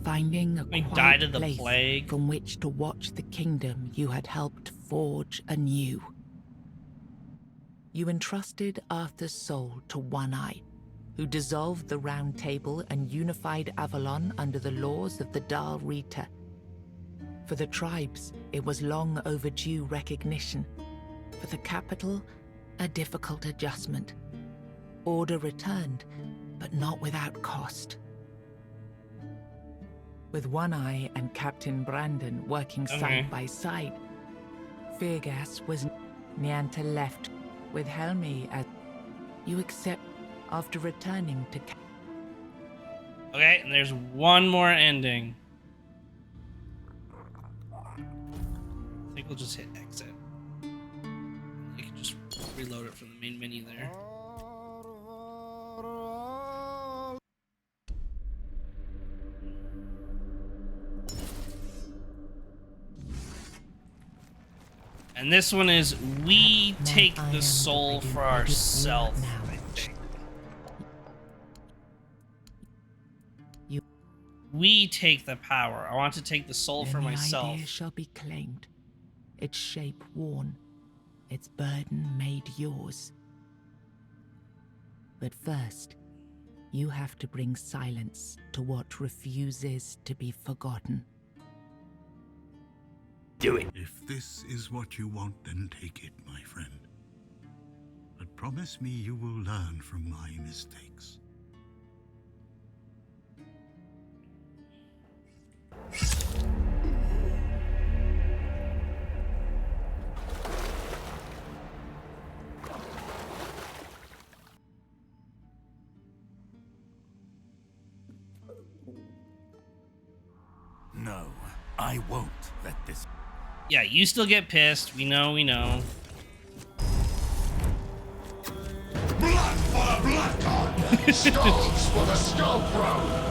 finding a I quiet died of the place plague. from which to watch the kingdom you had helped forge anew. You entrusted Arthur's soul to One Eye, who dissolved the Round Table and unified Avalon under the laws of the Dal Rita. For the tribes, it was long overdue recognition. For the capital, a difficult adjustment. Order returned, but not without cost. With One Eye and Captain Brandon working side by side, Feargas was Nianta left with Helmi as you accept after returning to Okay, and there's one more ending. I think we'll just hit exit. You can just reload it from the main menu there. And this one is we take the soul for ourselves, I think. We take the power. I want to take the soul for Then myself. The idea shall be claimed, its shape worn, its burden made yours. But first, you have to bring silence to what refuses to be forgotten. Do it. If this is what you want, then take it, my friend. But promise me you will learn from my mistakes. No, I won't let this. Yeah, you still get pissed. We know, we know. Blood for the Blood God! Skulls for the Skull Throne!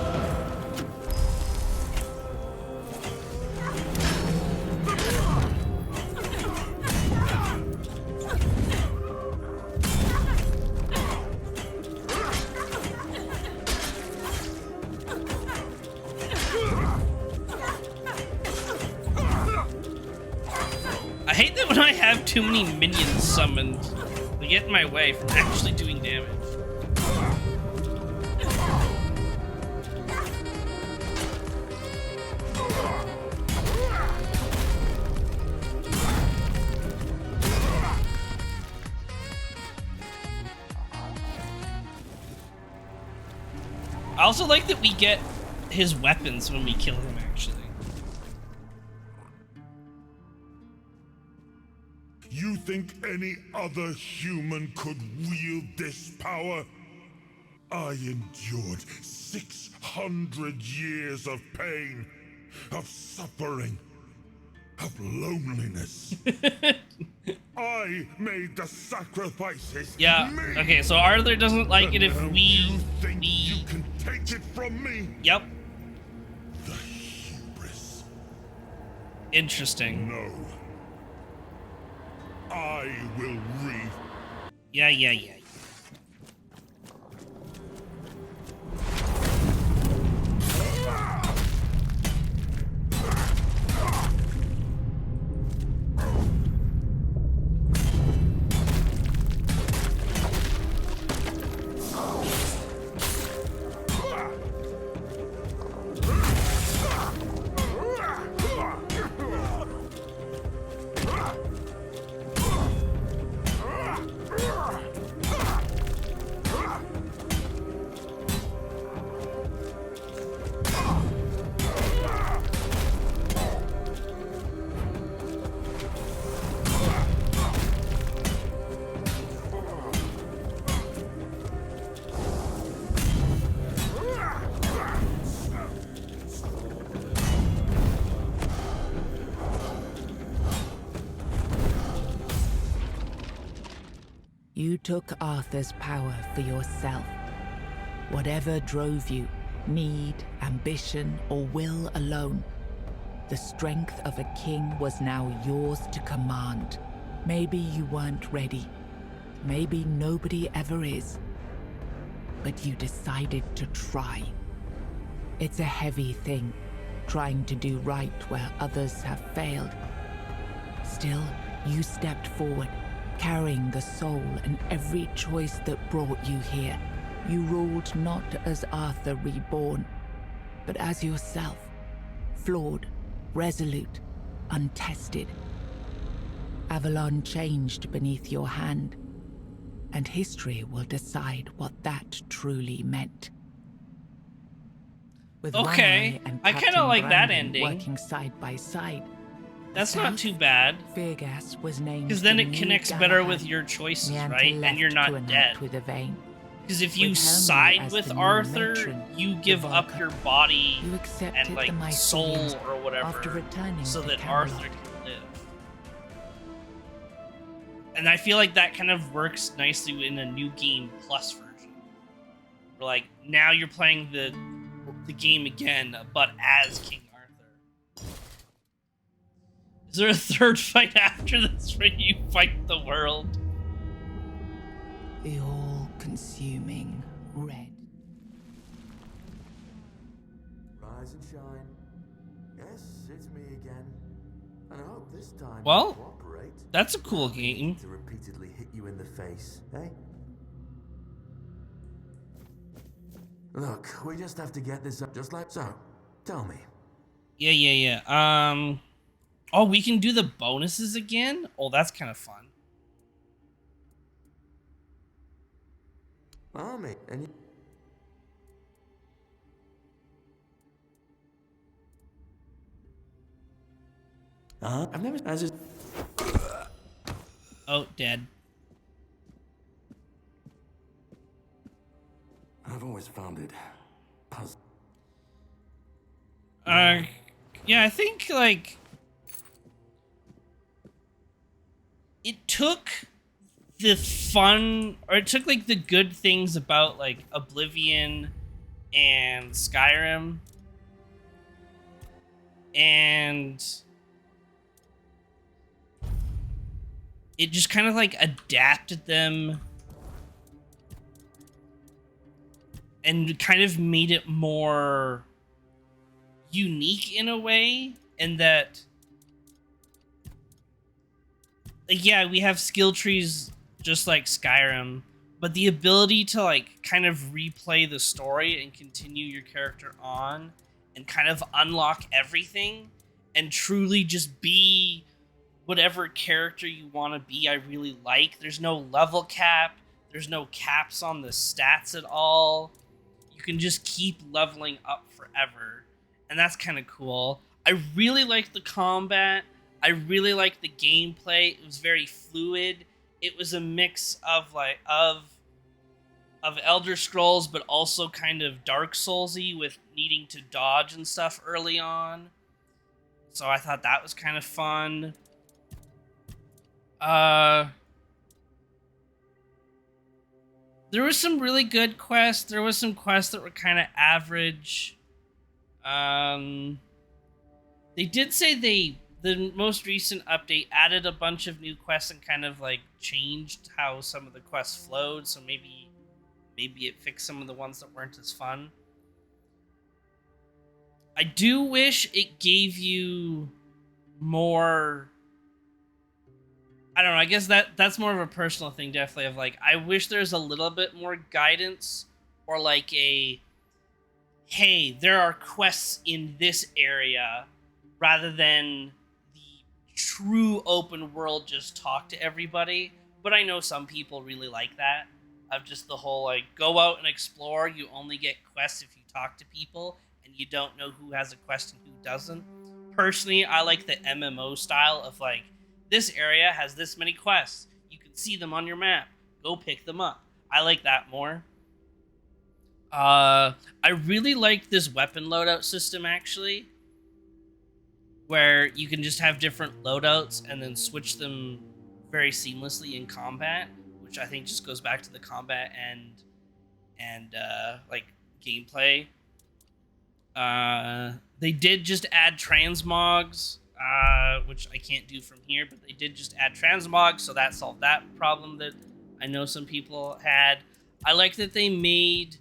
I hate that when I have too many minions summoned, they get in my way from actually doing damage. I also like that we get his weapons when we kill him, actually. You think any other human could wield this power? I endured 600 years of pain, of suffering, of loneliness. I made the sacrifices. Yeah, Me. okay, so Arthur doesn't like it if And now we... you think you can take it from me? Yep. The hubris. Interesting. No. I will Yeah. You took Arthur's power for yourself. Whatever drove you, need, ambition, or will alone, the strength of a king was now yours to command. Maybe you weren't ready. Maybe nobody ever is. But you decided to try. It's a heavy thing, trying to do right where others have failed. Still, you stepped forward, carrying the soul and every choice that brought you here. You ruled not as Arthur reborn, but as yourself. Flawed, resolute, untested. Avalon changed beneath your hand, and history will decide what that truly meant. With Okay, One Eye and I kinda Captain like that Brandon ending. working side by side, That's not South, too bad. Feargas was named Because then the it new connects better with Galahad. your choices, Nianta right? And you're left to not enact dead. with Yvain. Because if you With Hermia side as with the new Arthur, matron, you the give up Volca- your body You accepted and the like soul Mycelians or after whatever, returning so to that Camelot. Arthur can live. And I feel like that kind of works nicely in a new game plus version. Where like now you're playing the game again, but as King Arthur. Is there a third fight after this where you fight the world? The all-consuming red. Rise and shine. Yes, it's me again. And I hope this time Well, you cooperate. that's a cool Without me game. needing to repeatedly hit you in the face, eh? Look, we just have to get this up just like so. Tell me. Yeah. Oh, we can do the bonuses again? Oh, that's kind of fun. Army, and you... I've never... As is... Oh, dead. I've always found it puzzling. Yeah, I think, like... It took the fun, or it took, like, the good things about, like, Oblivion and Skyrim, and it just kind of, like, adapted them and kind of made it more unique in a way, and that, like, yeah, we have skill trees just like Skyrim, but the ability to, like, kind of replay the story and continue your character on and kind of unlock everything and truly just be whatever character you want to be, I really like. There's no level cap, there's no caps on the stats at all. You can just keep leveling up forever, and that's kind of cool. I really like the combat. I really like the gameplay. It was very fluid. It was a mix of of Elder Scrolls, but also kind of Dark Soulsy with needing to dodge and stuff early on. So I thought that was kind of fun. There was some really good quests. There was some quests that were kind of average. They did say the most recent update added a bunch of new quests and kind of like changed how some of the quests flowed. So maybe it fixed some of the ones that weren't as fun. I do wish it gave you more. I don't know. I guess that's more of a personal thing, definitely. Of like, I wish there's a little bit more guidance, or like a, hey, there are quests in this area, rather than the true open world just talk to everybody. But I know some people really like that, of just the whole like, go out and explore. You only get quests if you talk to people, and you don't know who has a quest and who doesn't. Personally, I like the MMO style of like, this area has this many quests. You can see them on your map. Go pick them up. I like that more. I really like this weapon loadout system, actually, where you can just have different loadouts and then switch them very seamlessly in combat, which I think just goes back to the combat and like gameplay. They did just add transmogs, which I can't do from here, but they did just add transmogs, so that solved that problem that I know some people had. I like that they made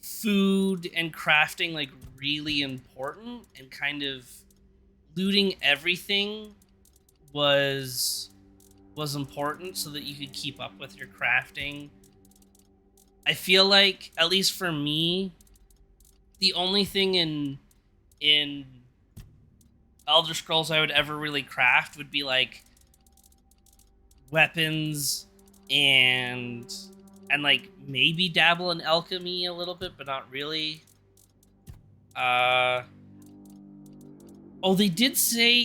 food and crafting like really important, and kind of looting everything was important so that you could keep up with your crafting. I feel like, at least for me, the only thing in Elder Scrolls I would ever really craft would be like weapons and like maybe dabble in alchemy a little bit, but not really. Oh, they did say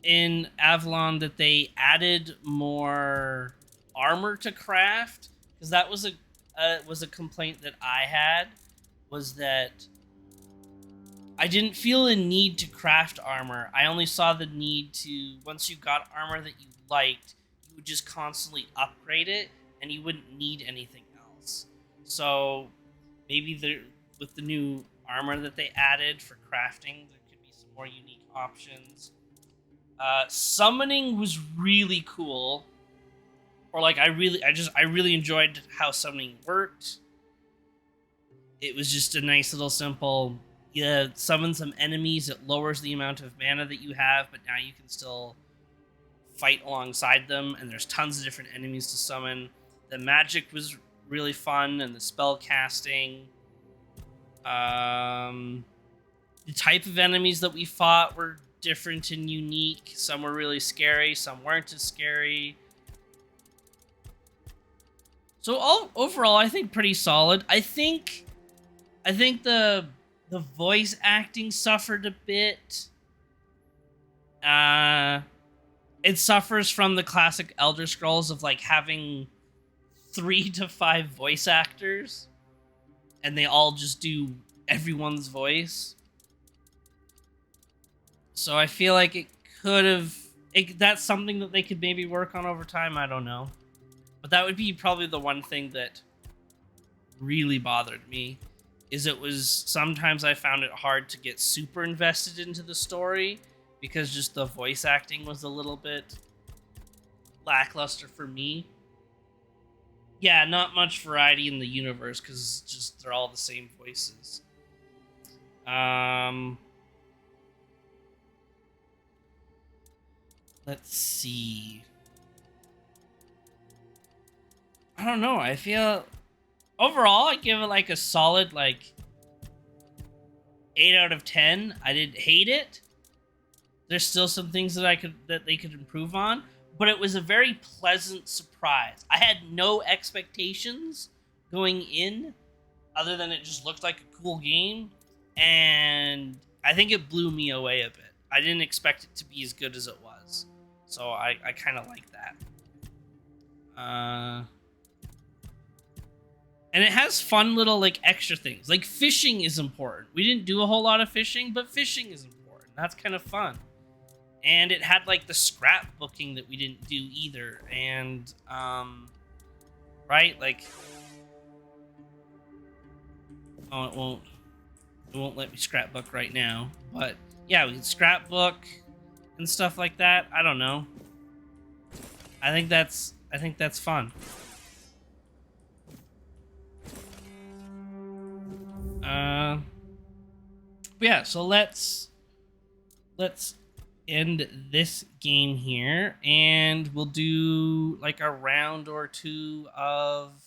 in Avalon that they added more armor to craft, because that was a complaint that I had, was that I didn't feel a need to craft armor. I only saw the need to, once you got armor that you liked, you would just constantly upgrade it and you wouldn't need anything else. So maybe with the new armor that they added for crafting, there could be some more unique options. Summoning was really cool. Or like I really enjoyed how summoning worked. It was just a nice little simple, yeah, summon some enemies. It lowers the amount of mana that you have, but now you can still fight alongside them, and there's tons of different enemies to summon. The magic was really fun, and the spell casting. The type of enemies that we fought were different and unique. Some were really scary, some weren't as scary. So overall, I think pretty solid. I think the voice acting suffered a bit. It suffers from the classic Elder Scrolls of like having 3 to 5 voice actors, and they all just do everyone's voice. So I feel like it could have. That's something that they could maybe work on over time. I don't know. But that would be probably the one thing that really bothered me, is it was sometimes I found it hard to get super invested into the story because just the voice acting was a little bit lackluster for me. Yeah, not much variety in the universe because just they're all the same voices. Let's see. I don't know. I feel overall I give it like a solid like 8 out of 10. I didn't hate it. There's still some things that they could improve on, but it was a very pleasant surprise. I had no expectations going in other than it just looked like a cool game, and I think it blew me away a bit. I didn't expect it to be as good as it was. So I kind of like that. And it has fun little like extra things. Like fishing is important. We didn't do a whole lot of fishing, but fishing is important. That's kind of fun. And it had like the scrapbooking that we didn't do either. And right? Like oh, it won't let me scrapbook right now. But yeah, we can scrapbook and stuff like that. I don't know. I think that's fun. Yeah, so let's end this game here, and we'll do like a round or two of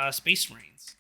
Space Marines.